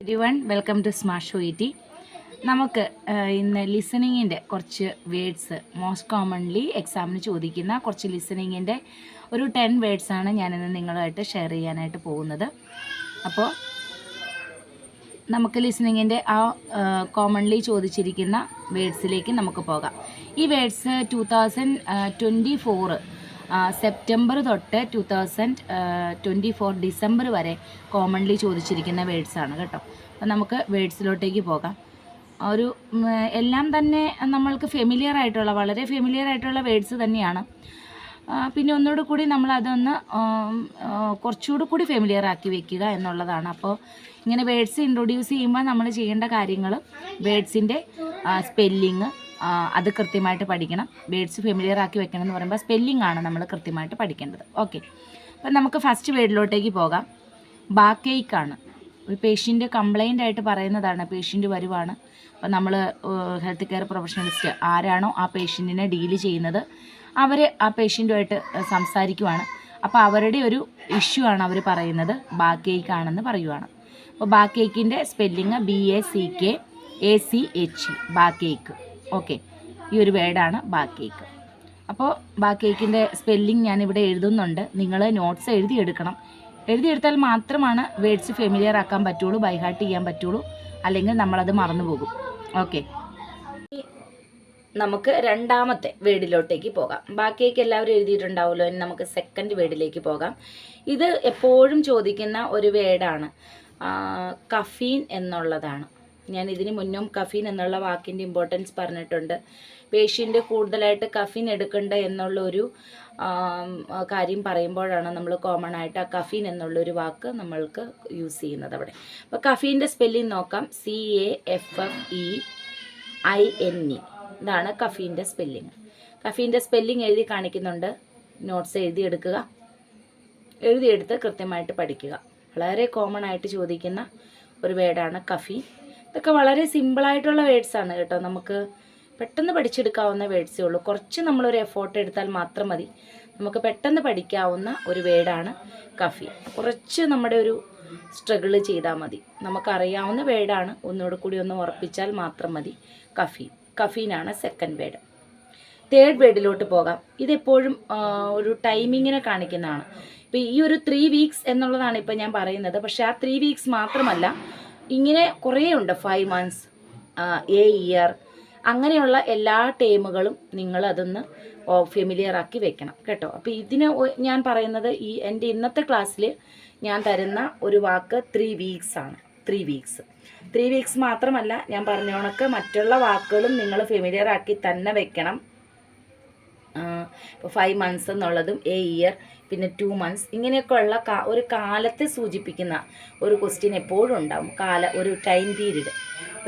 Everyone welcome to smart show E T. നമുക്ക് ഇന്ന് ലിസണിങ്ങിൻ്റെ കുറച്ച് വേർഡ്സ് മോസ്റ്റ് കോമൺലി എക്സാമിന് ചോദിക്കുന്ന കുറച്ച് ലിസണിങ്ങിൻ്റെ ഒരു 10 വേർഡ്സാണ് ഞാനിന്ന് നിങ്ങളുമായിട്ട് ഷെയർ ചെയ്യാനായിട്ട് പോകുന്നത്. അപ്പോൾ നമുക്ക് ലിസണിങ്ങിൻ്റെ കോമൺലി ചോദിച്ചിരിക്കുന്ന വേർഡ്സിലേക്ക് നമുക്ക് പോകാം. ഈ വേർഡ്സ് 2024 സെപ്റ്റംബർ തൊട്ട് 2024 ഡിസംബർ വരെ കോമൺലി ചോദിച്ചിരിക്കുന്ന വേർഡ്സാണ് കേട്ടോ. അപ്പോൾ നമുക്ക് വേർഡ്സിലോട്ടേക്ക് പോകാം. എല്ലാം തന്നെ നമ്മൾക്ക് വളരെ ഫെമിലിയർ ആയിട്ടുള്ള വേർഡ്സ് തന്നെയാണ്. പിന്നെ ഒന്നുകൂടി കൂടി നമ്മളതൊന്ന് കുറച്ചുകൂടി കൂടി ഫെമിലിയർ ആക്കി വെക്കുക എന്നുള്ളതാണ്. അപ്പോൾ ഇങ്ങനെ വേർഡ്സ് ഇൻട്രൊഡ്യൂസ് ചെയ്യുമ്പോൾ നമ്മൾ ചെയ്യേണ്ട കാര്യങ്ങൾ വേർഡ്സിൻ്റെ സ്പെല്ലിങ് അത് കൃത്യമായിട്ട് പഠിക്കണം. വേർഡ്സ് ഫെമിലിയർ ആക്കി വെക്കണം എന്ന് പറയുമ്പോൾ സ്പെല്ലിംഗ് ആണ് നമ്മൾ കൃത്യമായിട്ട് പഠിക്കേണ്ടത്. ഓക്കെ, അപ്പം നമുക്ക് ഫസ്റ്റ് വേർഡിലോട്ടേക്ക് പോകാം. ബാക്കേക്കാണ്. ഒരു പേഷ്യൻ്റ് കംപ്ലൈൻ്റ് ആയിട്ട് പറയുന്നതാണ്. പേഷ്യൻ്റ് വരുവാണ്. അപ്പം നമ്മൾ ഹെൽത്ത് കെയർ പ്രൊഫഷണലിസ്റ്റ് ആരാണോ ആ പേഷ്യൻറ്റിനെ ഡീല് ചെയ്യുന്നത് അവർ ആ പേഷ്യൻറ്റുമായിട്ട് സംസാരിക്കുവാണ്. അപ്പോൾ അവരുടെ ഒരു ഇഷ്യൂ ആണ് അവർ പറയുന്നത്. ബാക്കേക്കാണെന്ന് പറയുവാണ്. അപ്പോൾ ബാക്കേക്കിൻ്റെ സ്പെല്ലിങ് BACKACH, ബാക്കേക്ക്. ഓക്കെ, ഈ ഒരു വേർഡാണ് ബാക്കേക്ക്. അപ്പോൾ ബാക്കേക്കിൻ്റെ സ്പെല്ലിംഗ് ഞാനിവിടെ എഴുതുന്നുണ്ട്. നിങ്ങൾ നോട്ട്സ് എഴുതിയെടുത്താൽ മാത്രമാണ് വേർഡ്സ് ഫെമിലിയർ ആക്കാൻ പറ്റുള്ളൂ, ബൈഹാർട്ട് ചെയ്യാൻ പറ്റുള്ളൂ. അല്ലെങ്കിൽ നമ്മളത് മറന്നു പോകും. ഓക്കെ, നമുക്ക് രണ്ടാമത്തെ വേർഡിലോട്ടേക്ക് പോകാം. ബാക്കിയൊക്കെ എല്ലാവരും എഴുതിയിട്ടുണ്ടാവുമല്ലോ. ഇനി നമുക്ക് സെക്കൻഡ് വേർഡിലേക്ക് പോകാം. ഇത് എപ്പോഴും ചോദിക്കുന്ന ഒരു വേർഡാണ്. കഫീൻ എന്നുള്ളതാണ്. ഞാൻ ഇതിന് മുന്നും കഫീൻ എന്നുള്ള വാക്കിൻ്റെ ഇമ്പോർട്ടൻസ് പറഞ്ഞിട്ടുണ്ട്. പേഷ്യൻ്റ് കൂടുതലായിട്ട് കഫീൻ എടുക്കണ്ട എന്നുള്ളൊരു കാര്യം പറയുമ്പോഴാണ് നമ്മൾ കോമൺ ആയിട്ട് ആ കഫീൻ എന്നുള്ളൊരു വാക്ക് നമ്മൾക്ക് യൂസ് ചെയ്യുന്നത് അവിടെ. അപ്പോൾ കഫീൻ്റെ സ്പെല്ലിംഗ് നോക്കാം. CAFFEINE, ഇതാണ് കഫീൻ്റെ സ്പെല്ലിങ്. കഫീൻ്റെ സ്പെല്ലിംഗ് എഴുതി കാണിക്കുന്നുണ്ട്. നോട്ട്സ് എഴുതിയെടുത്ത് കൃത്യമായിട്ട് പഠിക്കുക. വളരെ കോമൺ ആയിട്ട് ചോദിക്കുന്ന ഒരു വേർഡാണ് കഫീൻ. ഇതൊക്കെ വളരെ സിമ്പിളായിട്ടുള്ള വേർഡ്സാണ് കേട്ടോ. നമുക്ക് പെട്ടെന്ന് പഠിച്ചെടുക്കാവുന്ന വേർഡ്സേ ഉള്ളൂ. കുറച്ച് നമ്മളൊരു എഫോർട്ട് എടുത്താൽ മാത്രം മതി. നമുക്ക് പെട്ടെന്ന് പഠിക്കാവുന്ന ഒരു വേർഡാണ് കഫീൻ. കുറച്ച് നമ്മുടെ ഒരു സ്ട്രഗിൾ ചെയ്താൽ മതി. നമുക്കറിയാവുന്ന വേർഡാണ്. ഒന്നുകൂടെ കൂടി ഒന്ന് ഉറപ്പിച്ചാൽ മാത്രം മതി. കഫീനാണ് സെക്കൻഡ് വേർഡ്. തേർഡ് വേർഡിലോട്ട് പോകാം. ഇതെപ്പോഴും ഒരു ടൈമിങ്ങിനെ കാണിക്കുന്നതാണ്. ഇപ്പോൾ ഈ ഒരു 3 വീക്സ് എന്നുള്ളതാണ് ഇപ്പോൾ ഞാൻ പറയുന്നത്. പക്ഷേ ആ 3 വീക്സ് മാത്രമല്ല, ഇങ്ങനെ കുറേ ഉണ്ട്. 5 മന്ത്സ്, a ഇയർ, അങ്ങനെയുള്ള എല്ലാ ടേമുകളും നിങ്ങൾ അതൊന്ന് ഫെമിലിയർ ആക്കി വെക്കണം കേട്ടോ. അപ്പോൾ ഇതിന് ഞാൻ പറയുന്നത് എൻ്റെ ഇന്നത്തെ ക്ലാസ്സിൽ ഞാൻ തരുന്ന ഒരു വാക്ക് 3 വീക്സ് ആണ്. 3 വീക്സ് മാത്രമല്ല, ഞാൻ പറഞ്ഞ കണക്ക് മറ്റുള്ള വാക്കുകളും നിങ്ങൾ ഫെമിലിയർ ആക്കി തന്നെ വെക്കണം. ഇപ്പോൾ 5 മന്ത്സ് എന്നുള്ളതും a ഇയർ, പിന്നെ 2 മന്ത്സ്, ഇങ്ങനെയൊക്കെ ഉള്ള ഒരു കാലത്തെ സൂചിപ്പിക്കുന്ന ഒരു ക്വസ്റ്റ്യൻ എപ്പോഴും ഉണ്ടാവും.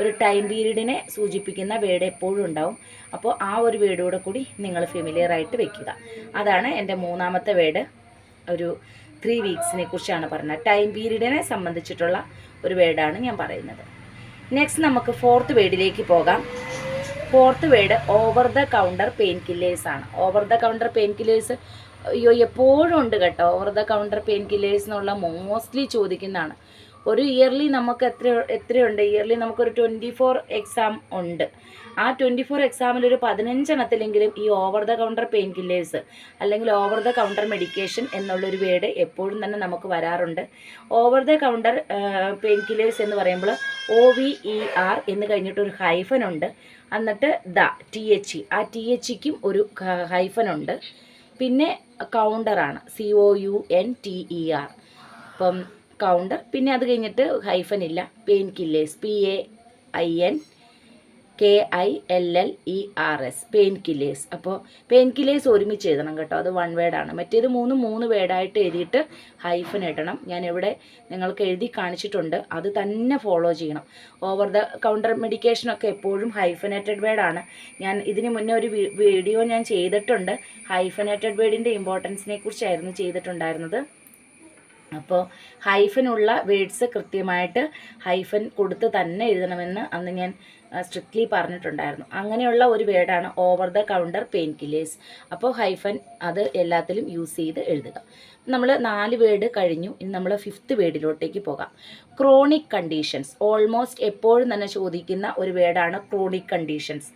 ഒരു ടൈം പീരീഡിനെ സൂചിപ്പിക്കുന്ന വേർഡ് എപ്പോഴും ഉണ്ടാവും. അപ്പോൾ ആ ഒരു വേർഡോടെ കൂടി നിങ്ങൾ ഫെമിലിയർ ആയിട്ട് വെക്കുക. അതാണ് എൻ്റെ മൂന്നാമത്തെ വേർഡ്. ഒരു 3 വീക്സിനെ കുറിച്ചാണ് പറയുന്നത്. ടൈം പീരീഡിനെ സംബന്ധിച്ചിട്ടുള്ള ഒരു വേർഡാണ് ഞാൻ പറയുന്നത്. നെക്സ്റ്റ് നമുക്ക് ഫോർത്ത് വേർഡിലേക്ക് പോകാം. Fourth word over the counter pain killers ആണ്. Over the counter pain killers എപ്പോഴും ഉണ്ട് കേട്ടോ. Over the counter pain killers എന്നുള്ള മോസ്റ്റ്ലി ചോദിക്കുന്നതാണ്. ഒരു ഇയർലി നമുക്ക് എത്രയുണ്ട്? ഇയർലി നമുക്കൊരു 24 എക്സാം ഉണ്ട്. ആ 24 എക്സാമിൽ ഒരു 15 എണ്ണത്തിലെങ്കിലും ഈ over the counter pain killers അല്ലെങ്കിൽ ഓവർ ദ കൗണ്ടർ മെഡിക്കേഷൻ എന്നുള്ളൊരു വേർഡ് എപ്പോഴും തന്നെ നമുക്ക് വരാറുണ്ട്. Over the counter pain killers എന്ന് പറയുമ്പോൾ OVER എന്ന് കഴിഞ്ഞിട്ടൊരു ഹൈഫൻ ഉണ്ട്. എന്നിട്ട് THE, ആ THEക്കും ഒരു ഹൈഫൻ ഉണ്ട്. പിന്നെ കൗണ്ടറാണ് COUNTER. അപ്പം കൗണ്ടർ, പിന്നെ അത് കഴിഞ്ഞിട്ട് ഹൈഫൻ ഇല്ല. Pain killers PAINKILLERS, pain killers. അപ്പോൾ പെയിൻ കില്ലേഴ്സ് ഒരുമിച്ച് എഴുതണം കേട്ടോ. അത് 1 വേർഡാണ്. മറ്റേത് 3 വേർഡായിട്ട് എഴുതിയിട്ട് ഹൈഫൻ ഇടണം. ഞാനിവിടെ നിങ്ങൾക്ക് എഴുതി കാണിച്ചിട്ടുണ്ട്. അത് തന്നെ ഫോളോ ചെയ്യണം. ഓവർ ദ കൗണ്ടർ മെഡിക്കേഷനൊക്കെ എപ്പോഴും ഹൈഫനേറ്റഡ് വേർഡാണ്. ഞാൻ ഇതിന് മുന്നേ ഒരു വീഡിയോ ഞാൻ ചെയ്തിട്ടുണ്ട്. ഹൈഫനേറ്റഡ് വേർഡിൻ്റെ ഇമ്പോർട്ടൻസിനെ കുറിച്ചായിരുന്നു ചെയ്തിട്ടുണ്ടായിരുന്നത്. അപ്പോൾ ഹൈഫനുള്ള വേർഡ്സ് കൃത്യമായിട്ട് ഹൈഫൻ കൊടുത്ത് തന്നെ എഴുതണമെന്ന് അന്ന് ഞാൻ സ്ട്രിക്ട്ലി പറഞ്ഞിട്ടുണ്ടായിരുന്നു. അങ്ങനെയുള്ള ഒരു വേർഡാണ് over the counter pain killers. അപ്പോൾ ഹൈഫൻ അത് എല്ലാത്തിലും യൂസ് ചെയ്ത് എഴുതുക. നമ്മൾ 4 വേർഡ് കഴിഞ്ഞു. ഇനി നമ്മൾ 5th വേർഡിലോട്ടേക്ക് പോകാം. Chronic conditions. ഓൾമോസ്റ്റ് എപ്പോഴും തന്നെ ചോദിക്കുന്ന ഒരു വേർഡാണ് ക്രോണിക് കണ്ടീഷൻസ്.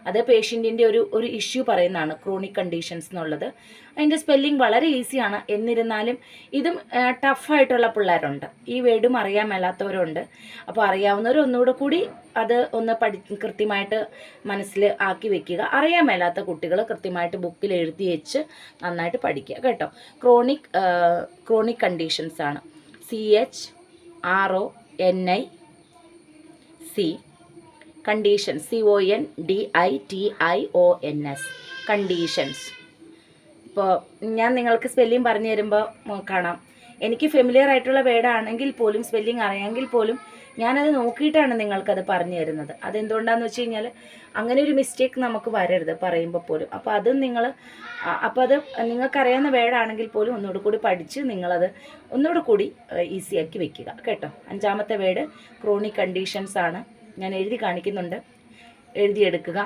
അത് പേഷ്യൻറ്റിൻ്റെ ഒരു ഇഷ്യൂ പറയുന്നതാണ് ക്രോണിക് കണ്ടീഷൻസ് എന്നുള്ളത്. അതിൻ്റെ സ്പെല്ലിംഗ് വളരെ ഈസിയാണ്. എന്നിരുന്നാലും ഇതും ടഫായിട്ടുള്ള പിള്ളേരുണ്ട്. ഈ വേർഡും അറിയാൻ മേലാത്തവരുണ്ട്. അപ്പോൾ അറിയാവുന്നവർ ഒന്നുകൂടെ കൂടി അത് ഒന്ന് കൃത്യമായിട്ട് മനസ്സിൽ ആക്കി വെക്കുക. അറിയാൻ മേലാത്ത കുട്ടികൾ കൃത്യമായിട്ട് ബുക്കിൽ എഴുതി വെച്ച് നന്നായിട്ട് പഠിക്കുക കേട്ടോ. ക്രോണിക് കണ്ടീഷൻസ് ആണ് CHRONIC കണ്ടീഷൻസ് CONDITIONS കണ്ടീഷൻസ്. ഇപ്പോൾ ഞാൻ നിങ്ങൾക്ക് സ്പെല്ലിംഗ് പറഞ്ഞു തരുമ്പോൾ കാണാം, എനിക്ക് ഫെമിലിയർ ആയിട്ടുള്ള വേർഡാണെങ്കിൽ പോലും സ്പെല്ലിംഗ് അറിയാമെങ്കിൽ പോലും ഞാനത് നോക്കിയിട്ടാണ് നിങ്ങൾക്കത് പറഞ്ഞു തരുന്നത്. അതെന്തുകൊണ്ടാണെന്ന് വെച്ച് കഴിഞ്ഞാൽ അങ്ങനെ ഒരു മിസ്റ്റേക്ക് നമുക്ക് വരരുത് പറയുമ്പോൾ പോലും. അപ്പോൾ അത് നിങ്ങൾക്കറിയാവുന്ന വേർഡാണെങ്കിൽ പോലും ഒന്നുകൂടി കൂടി പഠിച്ച് നിങ്ങളത് ഒന്നുകൂടി കൂടി ഈസിയാക്കി വെക്കുക കേട്ടോ. 5ാമത്തെ വേർഡ് ക്രോണിക് കണ്ടീഷൻസ് ആണ്. ഞാൻ എഴുതി കാണിക്കുന്നുണ്ട്, എഴുതിയെടുക്കുക.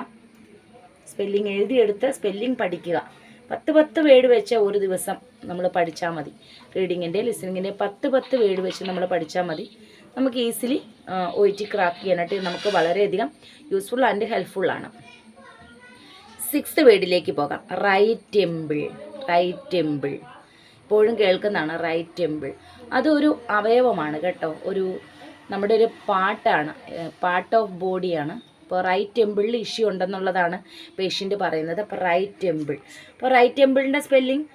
സ്പെല്ലിംഗ് എഴുതിയെടുത്ത് സ്പെല്ലിംഗ് പഠിക്കുക. 10 വേർഡ് വെച്ച് ഒരു ദിവസം നമ്മൾ പഠിച്ചാൽ മതി. റീഡിങ്ങിൻ്റെ ലിസണിങ്ങിൻ്റെ 10 വേർഡ് വെച്ച് നമ്മൾ പഠിച്ചാൽ മതി. നമുക്ക് ഈസിലി OET ക്രാക്ക് ചെയ്യാനായിട്ട് നമുക്ക് വളരെയധികം യൂസ്ഫുൾ ആൻഡ് ഹെൽപ്ഫുള്ളാണ്. 6th വേർഡിലേക്ക് പോകാം. Right temple. ഇപ്പോഴും കേൾക്കുന്നതാണ് റൈറ്റ് ടെമ്പിൾ. അതൊരു അവയവമാണ് കേട്ടോ. നമ്മുടെ ഒരു പാർട്ടാണ്, പാർട്ട് ഓഫ് ബോഡിയാണ്. ഇപ്പോൾ റൈറ്റ് ടെമ്പിളിൽ ഇഷ്യൂ ഉണ്ടെന്നുള്ളതാണ് പേഷ്യൻ്റ് പറയുന്നത്. അപ്പോൾ റൈറ്റ് ടെമ്പിൾ. അപ്പോൾ റൈറ്റ് ടെമ്പിളിൻ്റെ സ്പെല്ലിംഗ്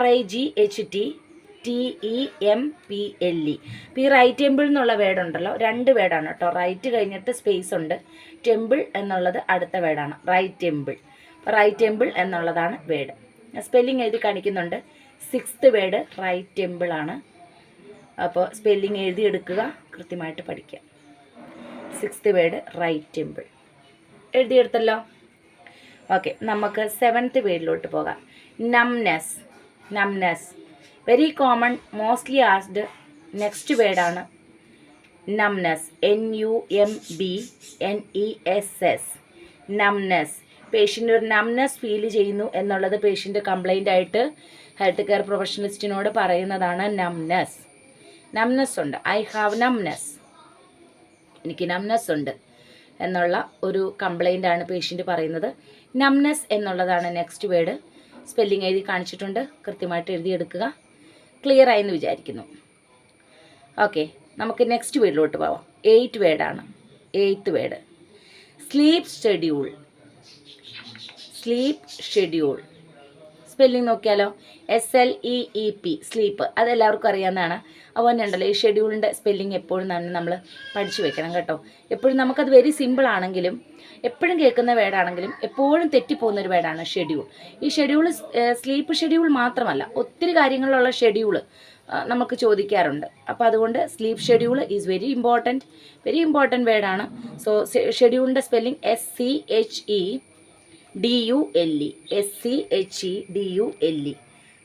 RIGHTTEMPLE. ഇപ്പോൾ ഈ റൈറ്റ് ടെമ്പിൾ എന്നുള്ള വേർഡ് ഉണ്ടല്ലോ, 2 വേർഡാണ് കേട്ടോ. റൈറ്റ് കഴിഞ്ഞിട്ട് സ്പേസ് ഉണ്ട്, ടെമ്പിൾ എന്നുള്ളത് അടുത്ത വേർഡാണ്. റൈറ്റ് ടെമ്പിൾ എന്നുള്ളതാണ് വേർഡ്. സ്പെല്ലിംഗ് എഴുതി കാണിക്കുന്നുണ്ട്. 6th വേർഡ് റൈറ്റ് ടെമ്പിൾ ആണ്. അപ്പോൾ സ്പെല്ലിംഗ് എഴുതിയെടുക്കുക, കൃത്യമായിട്ട് പഠിക്കുക. 6th word right temple എഴുതിയെടുത്തല്ലോ. Okay, നമുക്ക് 7th വേർഡിലോട്ട് പോകാം. Numbness. Very common, mostly ആസ്ഡ് next വേർഡാണ് നംനെസ്. NUMBNESS. നംനെസ്. പേഷ്യൻ്റ് ഒരു നംനെസ് ഫീൽ ചെയ്യുന്നു എന്നുള്ളത് പേഷ്യൻ്റ് കംപ്ലൈൻ്റ് ആയിട്ട് ഹെൽത്ത് കെയർ പ്രൊഫഷണലിസ്റ്റിനോട് പറയുന്നതാണ് നംനെസ് ഉണ്ട്. ഐ ഹാവ് നംനെസ്, എനിക്ക് നംനെസ് ഉണ്ട് എന്നുള്ള ഒരു കംപ്ലൈൻ്റാണ് പേഷ്യൻ്റ് പറയുന്നത്. നംനെസ് എന്നുള്ളതാണ് നെക്സ്റ്റ് വേർഡ്. സ്പെല്ലിംഗ് എഴുതി കാണിച്ചിട്ടുണ്ട്, കൃത്യമായിട്ട് എഴുതിയെടുക്കുക. ക്ലിയർ ആയെന്ന് വിചാരിക്കുന്നു. ഓക്കെ, നമുക്ക് നെക്സ്റ്റ് വേർഡിലോട്ട് പോവാം. 8th വേർഡാണ്. 8th word sleep schedule. Spelling നോക്കിയാലോ, SLEEP സ്ലീപ്പ്. അതെല്ലാവർക്കും അറിയാവുന്നതാണ്. അതുപോലെ തന്നെ ഉണ്ടല്ലോ, ഈ ഷെഡ്യൂളിൻ്റെ സ്പെല്ലിംഗ് എപ്പോഴും നമ്മൾ പഠിച്ചു വെക്കണം കേട്ടോ. എപ്പോഴും നമുക്കത് വെരി സിമ്പിൾ ആണെങ്കിലും എപ്പോഴും കേൾക്കുന്ന വേർഡാണെങ്കിലും എപ്പോഴും തെറ്റിപ്പോകുന്നൊരു വേർഡാണ് ഷെഡ്യൂൾ. ഈ ഷെഡ്യൂൾ സ്ലീപ്പ് ഷെഡ്യൂൾ മാത്രമല്ല, ഒത്തിരി കാര്യങ്ങളിലുള്ള ഷെഡ്യൂൾ നമുക്ക് ചോദിക്കാറുണ്ട്. അപ്പോൾ അതുകൊണ്ട് sleep schedule is very important വേർഡാണ്. സോ ഷെഡ്യൂളിൻ്റെ സ്പെല്ലിംഗ് SCHEDULE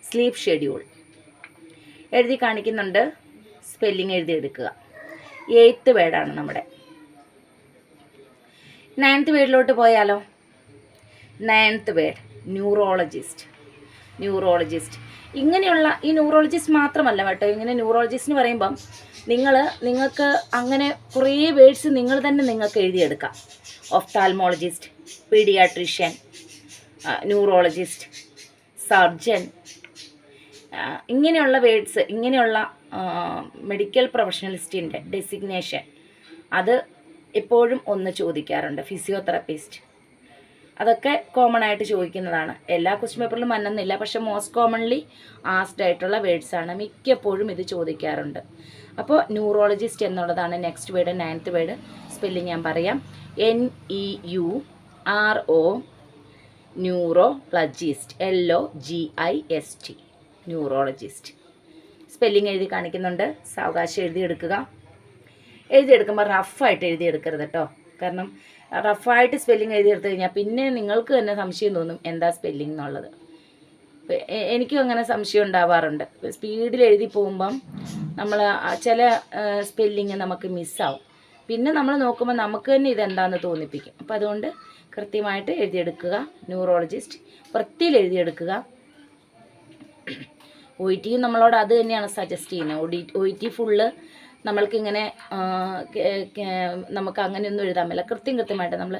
സ്ലീപ്പ് ഷെഡ്യൂൾ എഴുതി കാണിക്കുന്നുണ്ട്. സ്പെല്ലിംഗ് എഴുതിയെടുക്കുക. 8th വേർഡാണ് നമ്മുടെ. 9th വേർഡിലോട്ട് പോയാലോ. 9th word neurologist. ഇങ്ങനെയുള്ള ഈ ന്യൂറോളജിസ്റ്റ് മാത്രമല്ല കേട്ടോ. ഇങ്ങനെ ന്യൂറോളജിസ്റ്റ് പറയുമ്പം നിങ്ങൾക്ക് അങ്ങനെ കുറേ വേർഡ്സ് നിങ്ങൾക്ക് എഴുതിയെടുക്കാം. ഒഫ്താൽമോളജിസ്റ്റ്, പീഡിയാട്രീഷ്യൻ, ന്യൂറോളജിസ്റ്റ്, സർജൻ, ഇങ്ങനെയുള്ള വേർഡ്സ്, ഇങ്ങനെയുള്ള മെഡിക്കൽ പ്രൊഫഷണലിസ്റ്റിൻ്റെ ഡെസിഗ്നേഷൻ അത് എപ്പോഴും ഒന്ന് ചോദിക്കാറുണ്ട്. ഫിസിയോതെറാപ്പിസ്റ്റ്, അതൊക്കെ കോമൺ ആയിട്ട് ചോദിക്കുന്നതാണ്. എല്ലാ ക്വസ്റ്റ്യൻ പേപ്പറിലും വന്നെന്നില്ല, പക്ഷേ മോസ്റ്റ് കോമൺലി ആസ്ഡ് ആയിട്ടുള്ള വേർഡ്സാണ്. മിക്കപ്പോഴും ഇത് ചോദിക്കാറുണ്ട്. അപ്പോൾ ന്യൂറോളജിസ്റ്റ് എന്നുള്ളതാണ് next word. 9th word. Spelling ഞാൻ പറയാം. NEURO neurologist, LOGIST neurologist. Spelling എഴുതി കാണിക്കുന്നുണ്ട്. സാവകാശം എഴുതിയെടുക്കുമ്പോൾ റഫായിട്ട് എഴുതിയെടുക്കരുത് കേട്ടോ. കാരണം റഫായിട്ട് സ്പെല്ലിംഗ് എഴുതിയെടുത്ത് കഴിഞ്ഞാൽ പിന്നെ നിങ്ങൾക്ക് തന്നെ സംശയം തോന്നും എന്താ സ്പെല്ലിംഗ് എന്നുള്ളത്. എനിക്കും അങ്ങനെ സംശയം ഉണ്ടാവാറുണ്ട്. സ്പീഡിൽ എഴുതി പോകുമ്പം നമ്മൾ ചില സ്പെല്ലിങ് നമുക്ക് മിസ്സാവും. പിന്നെ നമ്മൾ നോക്കുമ്പോൾ നമുക്ക് തന്നെ ഇതെന്താണെന്ന് തോന്നിപ്പിക്കും. അപ്പോൾ അതുകൊണ്ട് കൃത്യമായിട്ട് എഴുതിയെടുക്കുക. ന്യൂറോളജിസ്റ്റ് വൃത്തിയിൽ എഴുതിയെടുക്കുക. OET നമ്മളോട് അത് തന്നെയാണ് സജസ്റ്റ് ചെയ്യുന്നത്. OET ഫുള്ള് നമ്മൾക്കിങ്ങനെ നമുക്ക് അങ്ങനെയൊന്നും എഴുതാൻ പറ്റില്ല. കൃത്യമായിട്ട് നമ്മൾ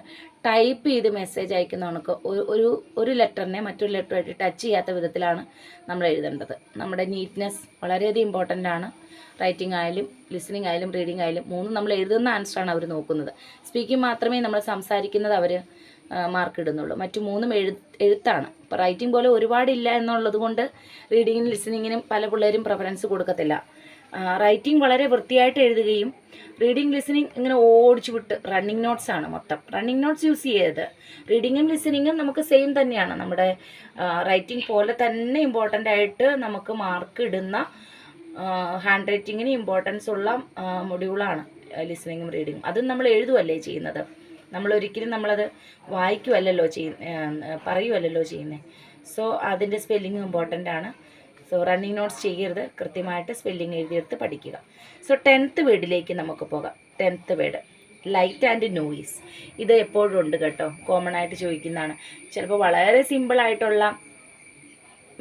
ടൈപ്പ് ചെയ്ത് മെസ്സേജ് അയക്കുന്ന കണക്ക് ഒരു ലെറ്ററിനെ മറ്റൊരു ലെറ്ററുമായിട്ട് ടച്ച് ചെയ്യാത്ത വിധത്തിലാണ് നമ്മൾ എഴുതേണ്ടത്. നമ്മുടെ നീറ്റ്നെസ് വളരെയധികം ഇമ്പോർട്ടൻ്റ് ആണ്. റൈറ്റിംഗ് ആയാലും ലിസണിങ് ആയാലും റീഡിംഗ് ആയാലും മൂന്നും നമ്മൾ എഴുതുന്ന ആൻസറാണ് അവർ നോക്കുന്നത്. സ്പീക്കിംഗ് മാത്രമേ നമ്മൾ സംസാരിക്കുന്നത് അവർ മാർക്ക് ഇടുന്നുള്ളൂ. മറ്റു മൂന്നും എഴുത്താണ്. ഇപ്പോൾ റൈറ്റിംഗ് പോലെ ഒരുപാടില്ല എന്നുള്ളത് കൊണ്ട് റീഡിങ്ങിനും ലിസണിങ്ങിനും പല പിള്ളേരും പ്രിഫറൻസ് കൊടുക്കത്തില്ല. റൈറ്റിംഗ് വളരെ വൃത്തിയായിട്ട് എഴുതുകയും റീഡിങ് ലിസണിങ് ഇങ്ങനെ ഓടിച്ചു വിട്ട് റണ്ണിങ് നോട്ട്സ് ആണ് മൊത്തം. റണ്ണിങ് നോട്ട്സ് യൂസ് ചെയ്യരുത്. റീഡിങ്ങും ലിസണിങ്ങും നമുക്ക് സെയിം തന്നെയാണ്. നമ്മുടെ റൈറ്റിംഗ് പോലെ തന്നെ ഇമ്പോർട്ടൻ്റ് ആയിട്ട് നമുക്ക് മാർക്ക് ഇടുന്ന ഹാൻഡ് റൈറ്റിങ്ങിന് ഇമ്പോർട്ടൻസ് ഉള്ള മൊഡ്യൂളാണ് ലിസണിങ്ങും റീഡിങ്ങും. അതും നമ്മൾ എഴുതുമല്ലേ ചെയ്യുന്നത്. നമ്മളൊരിക്കലും നമ്മളത് വായിക്കുമല്ലോ പറയുമല്ലോ ചെയ്യുന്നത്. സോ അതിൻ്റെ സ്പെല്ലിങ് ഇമ്പോർട്ടൻ്റ് ആണ്. സോ റണ്ണിങ് നോട്ട്സ് ചെയ്യരുത്. കൃത്യമായിട്ട് സ്പെല്ലിങ് എഴുതിയെടുത്ത് പഠിക്കുക. സോ 10th വേർഡിലേക്ക് നമുക്ക് പോകാം. 10th word light and noise. ഇത് എപ്പോഴും ഉണ്ട് കേട്ടോ. കോമൺ ആയിട്ട് ചോദിക്കുന്നതാണ്. ചിലപ്പോൾ വളരെ സിമ്പിളായിട്ടുള്ള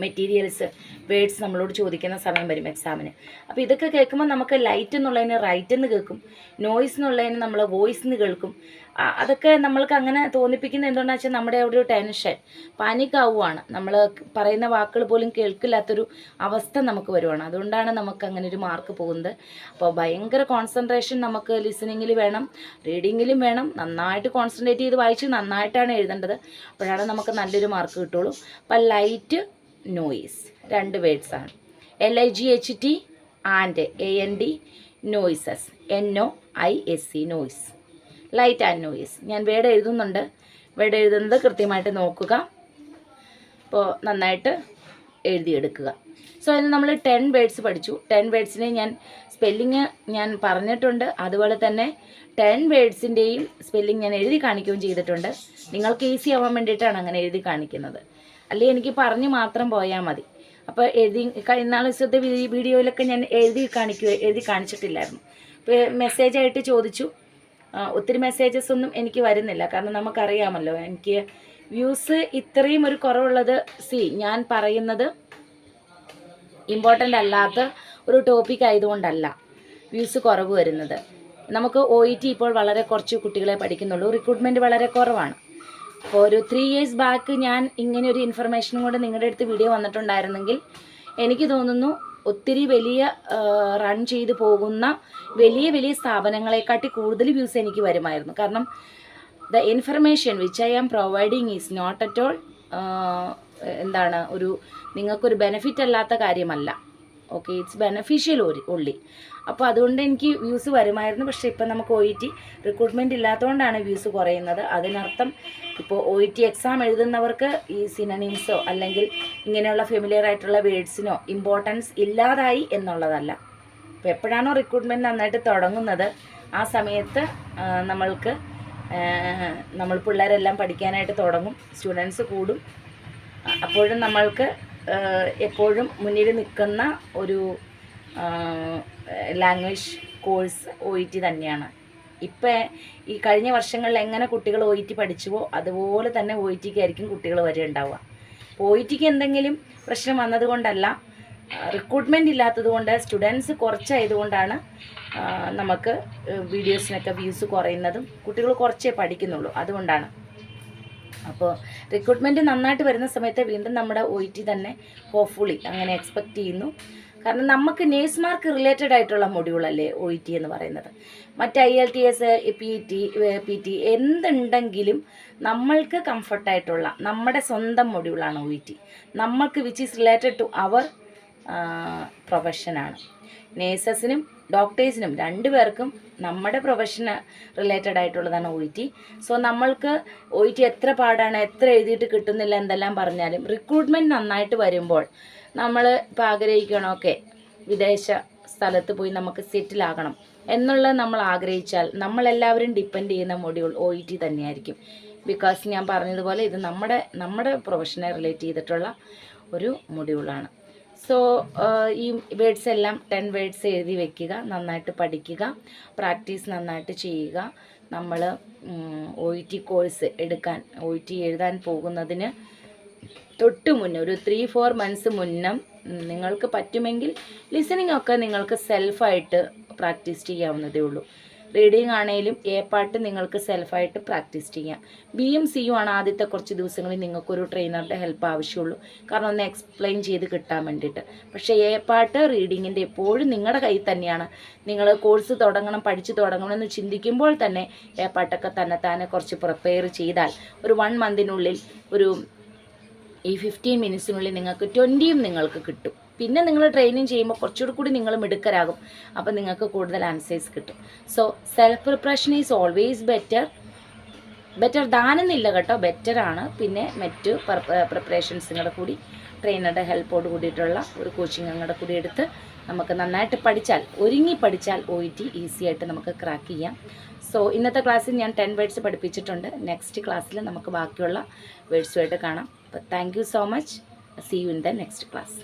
മെറ്റീരിയൽസ് വേർഡ്സ് നമ്മളോട് ചോദിക്കുന്ന സമയം വരും എക്സാമിന്. അപ്പോൾ ഇതൊക്കെ കേൾക്കുമ്പോൾ നമുക്ക് ലൈറ്റ് എന്നുള്ളതിന് റൈറ്റ് എന്ന് കേൾക്കും, നോയ്സ് എന്നുള്ളതിന് നമ്മൾ വോയിസ് എന്ന് കേൾക്കും. അതൊക്കെ നമ്മൾക്ക് അങ്ങനെ തോന്നിപ്പിക്കുന്നത് എന്തുകൊണ്ടാണെന്ന് വെച്ചാൽ നമ്മുടെ ഒരു ടെൻഷൻ പാനിക്കാവുകയാണ്. നമ്മൾ പറയുന്ന വാക്കുകൾ പോലും കേൾക്കില്ലാത്തൊരു അവസ്ഥ നമുക്ക് വരുവാണ്. അതുകൊണ്ടാണ് നമുക്ക് അങ്ങനെ ഒരു മാർക്ക് പോകുന്നത്. അപ്പോൾ ഭയങ്കര കോൺസെൻട്രേഷൻ നമുക്ക് ലിസണിങ്ങിൽ വേണം, റീഡിങ്ങിലും വേണം. നന്നായിട്ട് കോൺസെൻട്രേറ്റ് ചെയ്ത് വായിച്ച് നന്നായിട്ടാണ് എഴുതേണ്ടത്. അപ്പോഴാണ് നമുക്ക് നല്ലൊരു മാർക്ക് കിട്ടുള്ളൂ. അപ്പോൾ light noise 2 വേർഡ്സാണ്. LIGHT and AND noises NOISE noise. Light and noise. ഞാൻ വേർഡ് എഴുതുന്നുണ്ട്. വേർഡ് എഴുതുന്നത് കൃത്യമായിട്ട് നോക്കുക. അപ്പോൾ നന്നായിട്ട് എഴുതിയെടുക്കുക. സോ അതിന് നമ്മൾ 10 വേർഡ്സ് പഠിച്ചു. 10 വേർഡ്സിനെ ഞാൻ സ്പെല്ലിങ് ഞാൻ പറഞ്ഞിട്ടുണ്ട്. അതുപോലെ തന്നെ 10 വേർഡ്സിൻ്റെയും സ്പെല്ലിങ് ഞാൻ എഴുതി കാണിക്കുകയും ചെയ്തിട്ടുണ്ട്. നിങ്ങൾക്ക് ഈസി ആവാൻ വേണ്ടിയിട്ടാണ് അങ്ങനെ എഴുതി കാണിക്കുന്നത്. അല്ലെങ്കിൽ എനിക്ക് പറഞ്ഞ് മാത്രം പോയാൽ മതി. അപ്പോൾ കഴിഞ്ഞ ദിവസത്തെ വീഡിയോയിലൊക്കെ ഞാൻ എഴുതി കാണിച്ചിട്ടില്ലായിരുന്നു. ഇപ്പോൾ മെസ്സേജായിട്ട് ചോദിച്ചു. ഒത്തിരി മെസ്സേജസ് ഒന്നും എനിക്ക് വരുന്നില്ല. കാരണം നമുക്കറിയാമല്ലോ എനിക്ക് വ്യൂസ് ഇത്രയും ഒരു കുറവുള്ളത്. ഞാൻ പറയുന്നത് ഇമ്പോർട്ടൻ്റ് അല്ലാത്ത ഒരു ടോപ്പിക് ആയതുകൊണ്ടല്ല വ്യൂസ് കുറവ് വരുന്നത്. നമുക്ക് OET ഇപ്പോൾ വളരെ കുറച്ച് കുട്ടികളെ പഠിക്കുന്നുള്ളൂ. റിക്രൂട്ട്മെൻറ്റ് വളരെ കുറവാണ്. അപ്പോൾ ഒരു 3 years ബാക്ക് ഞാൻ ഇങ്ങനെ ഒരു ഇൻഫർമേഷനും കൊണ്ട് നിങ്ങളുടെ അടുത്ത് വീഡിയോ വന്നിട്ടുണ്ടായിരുന്നെങ്കിൽ എനിക്ക് തോന്നുന്നു ഒത്തിരി വലിയ റൺ ചെയ്ത് പോകുന്ന വലിയ സ്ഥാപനങ്ങളെക്കാട്ടി കൂടുതൽ വ്യൂസ് എനിക്ക് വരുമായിരുന്നു. കാരണം the information which I am providing is not at all നിങ്ങൾക്കൊരു ബെനിഫിറ്റ് അല്ലാത്ത കാര്യമല്ല. Okay, it's beneficial only. അപ്പോൾ അതുകൊണ്ട് എനിക്ക് വ്യൂസ് വരുമായിരുന്നു. പക്ഷേ ഇപ്പം നമുക്ക് OET റിക്രൂട്ട്മെൻറ്റ് ഇല്ലാത്തതുകൊണ്ടാണ് വ്യൂസ് കുറയുന്നത്. അതിനർത്ഥം ഇപ്പോൾ OET എക്സാം എഴുതുന്നവർക്ക് ഈ സിനോണിംസോ അല്ലെങ്കിൽ ഇങ്ങനെയുള്ള ഫെമിലിയർ ആയിട്ടുള്ള വേർഡ്സിനോ ഇമ്പോർട്ടൻസ് ഇല്ലാതായി എന്നുള്ളതല്ല. അപ്പോൾ എപ്പോഴാണോ റിക്രൂട്ട്മെൻറ്റ് നന്നായിട്ട് തുടങ്ങുന്നത് ആ സമയത്ത് നമ്മൾ പിള്ളേരെല്ലാം പഠിക്കാനായിട്ട് തുടങ്ങും, സ്റ്റുഡൻസ് കൂടും. അപ്പോഴും നമ്മൾക്ക് എപ്പോഴും മുന്നിൽ നിൽക്കുന്ന ഒരു ലാംഗ്വേജ് കോഴ്സ് OET തന്നെയാണ്. ഇപ്പം ഈ കഴിഞ്ഞ വർഷങ്ങളിൽ എങ്ങനെ കുട്ടികൾ OET പഠിച്ചുവോ അതുപോലെ തന്നെ OETക്ക് ആയിരിക്കും കുട്ടികൾ വരെ ഉണ്ടാവുക. അപ്പോൾ OETക്ക് എന്തെങ്കിലും പ്രശ്നം വന്നതുകൊണ്ടല്ല, റിക്രൂട്ട്മെൻറ്റ് ഇല്ലാത്തത് കൊണ്ട്, സ്റ്റുഡൻസ് കുറച്ചായതുകൊണ്ടാണ് നമുക്ക് വീഡിയോസിനൊക്കെ വ്യൂസ് കുറയുന്നതും കുട്ടികൾ കുറച്ചേ പഠിക്കുന്നുള്ളൂ. അതുകൊണ്ടാണ്. അപ്പോൾ റിക്രൂട്ട്മെൻറ്റ് നന്നായിട്ട് വരുന്ന സമയത്ത് വീണ്ടും നമ്മുടെ OET തന്നെ ഹോപ്പ്ഫുള്ളി അങ്ങനെ എക്സ്പെക്റ്റ് ചെയ്യുന്നു. കാരണം നമുക്ക് നേഴ്സുമാർക്ക് റിലേറ്റഡ് ആയിട്ടുള്ള മൊഡ്യൂളല്ലേ OET എന്ന് പറയുന്നത്. മറ്റ് IELTS PT എന്തുണ്ടെങ്കിലും നമ്മൾക്ക് കംഫർട്ടായിട്ടുള്ള നമ്മുടെ സ്വന്തം മൊഡ്യൂളാണ് OET. നമ്മൾക്ക് which is related to our പ്രൊഫഷനാണ്. നേഴ്സസിനും ഡോക്ടേഴ്സിനും 2 പേർക്കും നമ്മുടെ പ്രൊഫഷന് റിലേറ്റഡ് ആയിട്ടുള്ളതാണ് OET. സോ നമ്മൾക്ക് OET എത്ര പാടാണ്, എത്ര എഴുതിയിട്ട് കിട്ടുന്നില്ല എന്തെല്ലാം പറഞ്ഞാലും റിക്രൂട്ട്മെൻറ്റ് നന്നായിട്ട് വരുമ്പോൾ നമ്മൾ ഇപ്പോൾ ആഗ്രഹിക്കണം ഓക്കെ വിദേശ സ്ഥലത്ത് പോയി നമുക്ക് സെറ്റിലാകണം എന്നുള്ളത് നമ്മൾ ആഗ്രഹിച്ചാൽ നമ്മളെല്ലാവരും ഡിപ്പെൻഡ് ചെയ്യുന്ന മൊഡ്യൂൾ OET തന്നെയായിരിക്കും. ബിക്കോസ് ഞാൻ പറഞ്ഞതുപോലെ ഇത് നമ്മുടെ പ്രൊഫഷനെ റിലേറ്റ് ചെയ്തിട്ടുള്ള ഒരു മൊഡ്യൂളാണ്. സോ ഈ വേർഡ്സ് എല്ലാം 10 വേർഡ്സ് എഴുതി വെക്കുക, നന്നായിട്ട് പഠിക്കുക, പ്രാക്ടീസ് നന്നായിട്ട് ചെയ്യുക. നമ്മൾ OET കോഴ്സ് എടുക്കാൻ, OET എഴുതാൻ പോകുന്നതിന് തൊട്ട് മുന്നേ ഒരു 3-4 മന്ത്സ് മുന്നേ നിങ്ങൾക്ക് പറ്റുമെങ്കിൽ ലിസണിങ് ഒക്കെ നിങ്ങൾക്ക് സെൽഫായിട്ട് പ്രാക്ടീസ് ചെയ്യാവുന്നതേ ഉള്ളൂ. റീഡിങ് ആണെങ്കിലും എ പാർട്ട് നിങ്ങൾക്ക് സെൽഫായിട്ട് പ്രാക്ടീസ് ചെയ്യാം. ബിയും സിയും ആണ് ആദ്യത്തെ കുറച്ച് ദിവസങ്ങളിൽ നിങ്ങൾക്കൊരു ട്രെയിനറുടെ ഹെൽപ്പ് ആവശ്യമുള്ളൂ, കാരണം ഒന്ന് എക്സ്പ്ലെയിൻ ചെയ്ത് കിട്ടാൻ വേണ്ടിയിട്ട്. പക്ഷേ എ പാർട്ട് റീഡിങ്ങിൻ്റെ എപ്പോഴും നിങ്ങളുടെ കയ്യിൽ തന്നെയാണ്. നിങ്ങൾ കോഴ്സ് തുടങ്ങണം, പഠിച്ച് തുടങ്ങണം എന്ന് ചിന്തിക്കുമ്പോൾ തന്നെ എ പാർട്ടൊക്കെ തന്നെ കുറച്ച് പ്രിപ്പയർ ചെയ്താൽ ഒരു 1 മന്തിനുള്ളിൽ ഈ 15 മിനിറ്റ്സിനുള്ളിൽ നിങ്ങൾക്ക് 20യും നിങ്ങൾക്ക് കിട്ടും. പിന്നെ നിങ്ങൾ ട്രെയിനിങ് ചെയ്യുമ്പോൾ കുറച്ചുകൂടി നിങ്ങൾ മിടുക്കരാകും. അപ്പോൾ നിങ്ങൾക്ക് കൂടുതൽ ആൻസേഴ്സ് കിട്ടും. So self preparation is always better ദാനെന്നില്ല കേട്ടോ, ബെറ്ററാണ്. പിന്നെ മറ്റ് പ്രിപ്പറേഷൻസും കൂടി ട്രെയിനറുടെ ഹെൽപ്പോട് കൂടിയിട്ടുള്ള ഒരു കോച്ചിങ് കൂടി എടുത്ത് നമുക്ക് നന്നായിട്ട് പഠിച്ചാൽ, ഒരുങ്ങി പഠിച്ചാൽ OET ഈസി ആയിട്ട് നമുക്ക് ക്രാക്ക് ചെയ്യാം. സോ ഇന്നത്തെ ക്ലാസ്സിൽ ഞാൻ 10 വേർഡ്സ് പഠിപ്പിച്ചിട്ടുണ്ട്. നെക്സ്റ്റ് ക്ലാസ്സിൽ നമുക്ക് ബാക്കിയുള്ള വേർഡ്സുമായിട്ട് കാണാം. അപ്പോൾ thank you so much. See you in the next class.